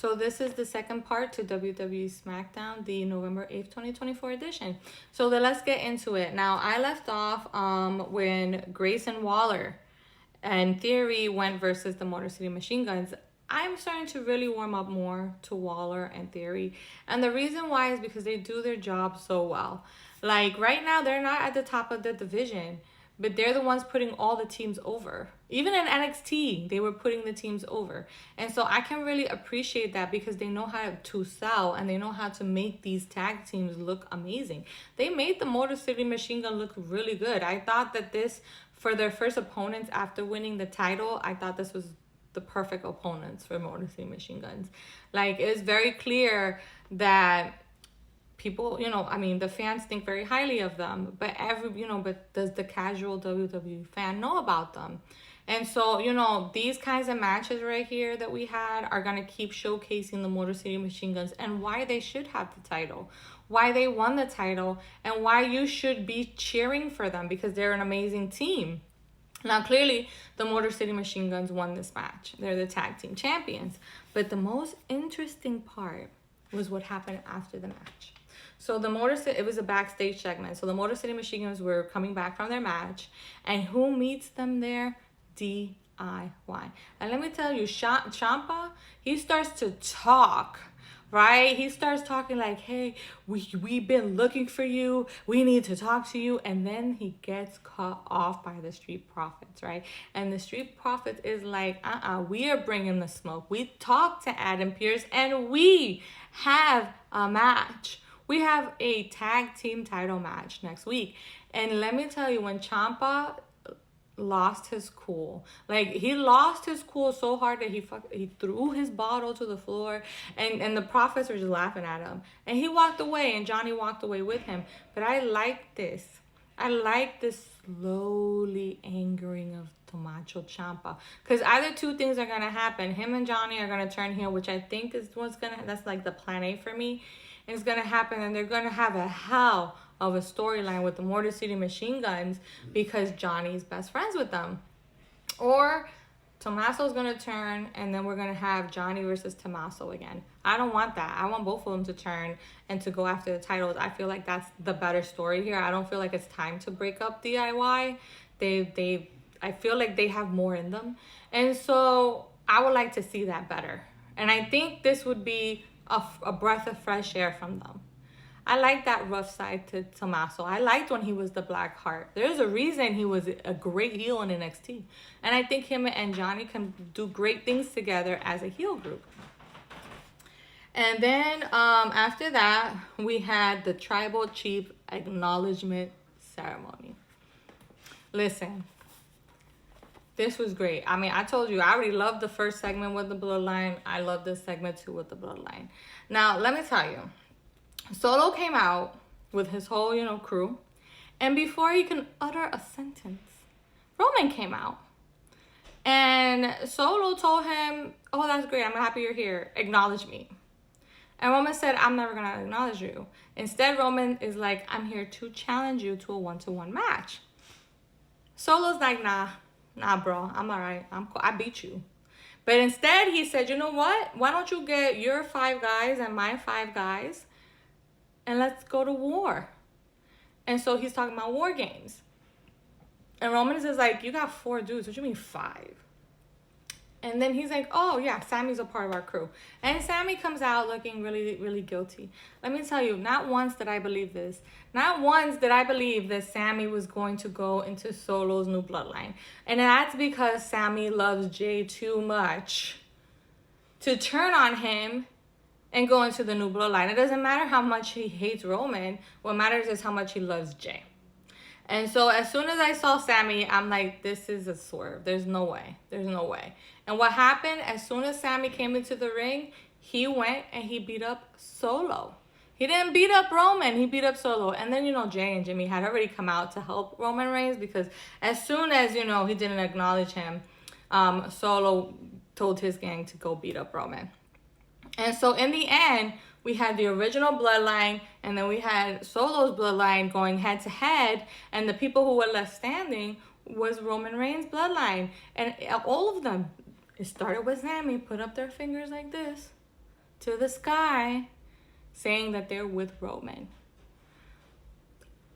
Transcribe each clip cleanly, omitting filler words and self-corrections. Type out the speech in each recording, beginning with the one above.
So this is the second part to WWE Smackdown, the November 8th, 2024 edition. So let's get into it. Now, I left off when Grayson Waller and Theory went versus the Motor City Machine Guns. I'm starting to really warm up more to Waller and Theory. And the reason why is because they do their job so well. Like right now, they're not at the top of the division, but they're the ones putting all the teams over. Even in NXT, they were putting the teams over. And so I can really appreciate that because they know how to sell and they know how to make these tag teams look amazing. They made the Motor City Machine Gun look really good. I thought that this, for their first opponents after winning the title, I thought this was the perfect opponents for Motor City Machine Guns. Like, it's very clear that people, the fans think very highly of them, but but does the casual WWE fan know about them? And so, these kinds of matches right here that we had are going to keep showcasing the Motor City Machine Guns and why they should have the title, why they won the title, and why you should be cheering for them because they're an amazing team. Now, clearly, the Motor City Machine Guns won this match. They're the tag team champions. But the most interesting part was what happened after the match. So it was a backstage segment. So the Motor City Machine Guns were coming back from their match. And who meets them there? DIY. And let me tell you, Ciampa, he starts to talk. Right? He starts talking like, hey, we've been looking for you. We need to talk to you. And then he gets cut off by the Street Profits, right? And the Street Profits is like, we are bringing the smoke. We talked to Adam Pearce and we have a match. We have a tag team title match next week. And let me tell you, when Ciampa lost his cool, like he lost his cool so hard that he threw his bottle to the floor, and the Profits were just laughing at him, and he walked away and Johnny walked away with him. But I like this slowly angering of Tommaso Ciampa, because either two things are gonna happen. Him and Johnny are gonna turn heel, which I think is that's like the plan A for me. It's gonna happen, and they're gonna have a hell of a storyline with the Motor City Machine Guns because Johnny's best friends with them. Or Tommaso's gonna turn, and then we're gonna have Johnny versus Tommaso again. I don't want that. I want both of them to turn and to go after the titles. I feel like that's the better story here. I don't feel like it's time to break up DIY. I feel like they have more in them, and so I would like to see that better. And I think this would be a breath of fresh air from them. I like that rough side to Tommaso. I liked when he was the Black Heart. There's a reason he was a great heel in NXT. And I think him and Johnny can do great things together as a heel group. And then after that, we had the Tribal Chief Acknowledgement Ceremony. Listen, this was great. I mean, I told you, I already loved the first segment with the Bloodline. I love this segment too with the Bloodline. Now, let me tell you. Solo came out with his whole, crew. And before he can utter a sentence, Roman came out. And Solo told him, oh, that's great. I'm happy you're here. Acknowledge me. And Roman said, I'm never going to acknowledge you. Instead, Roman is like, I'm here to challenge you to a 1-to-1 match. Solo's like, nah, bro. I'm all right. I beat you. But instead, he said, you know what? Why don't you get your 5 guys and my 5 guys, and let's go to war. And so he's talking about war games. And Roman is like, you got 4 dudes. What do you mean 5? And then he's like, oh, yeah, Sammy's a part of our crew. And Sammy comes out looking really, really guilty. Let me tell you, not once did I believe this. Not once did I believe that Sammy was going to go into Solo's new bloodline. And that's because Sammy loves Jay too much to turn on him and go into the new bloodline. It doesn't matter how much he hates Roman. What matters is how much he loves Jay. And so as soon as I saw Sammy, I'm like, this is a swerve. There's no way. There's no way. And what happened, as soon as Sammy came into the ring, he went and he beat up Solo. He didn't beat up Roman. He beat up Solo. And then, Jay and Jimmy had already come out to help Roman Reigns because as soon as, he didn't acknowledge him, Solo told his gang to go beat up Roman. And so in the end, we had the original bloodline, and then we had Solo's bloodline going head to head, and the people who were left standing was Roman Reigns' bloodline. And all of them, it started with Sammy, put up their fingers like this. to the sky saying that they're with Roman.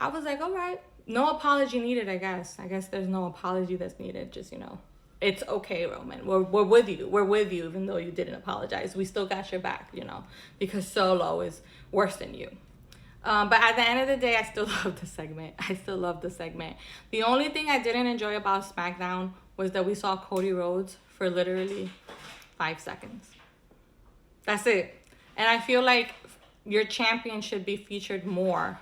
I was like, all right. No apology needed, I guess. I guess there's no apology that's needed. Just, it's okay, Roman. We're with you. We're with you, even though you didn't apologize. We still got your back, because Solo is worse than you. But at the end of the day, I still love the segment. The only thing I didn't enjoy about SmackDown was that we saw Cody Rhodes for literally 5 seconds. That's it. And I feel like your champion should be featured more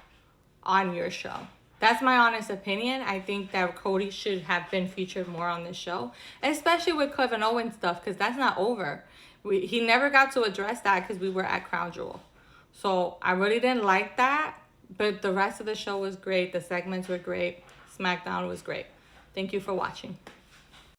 on your show. That's my honest opinion. I think that Cody should have been featured more on this show, especially with Kevin Owens stuff, because that's not over. He never got to address that because we were at Crown Jewel. So I really didn't like that, but the rest of the show was great. The segments were great. SmackDown was great. Thank you for watching.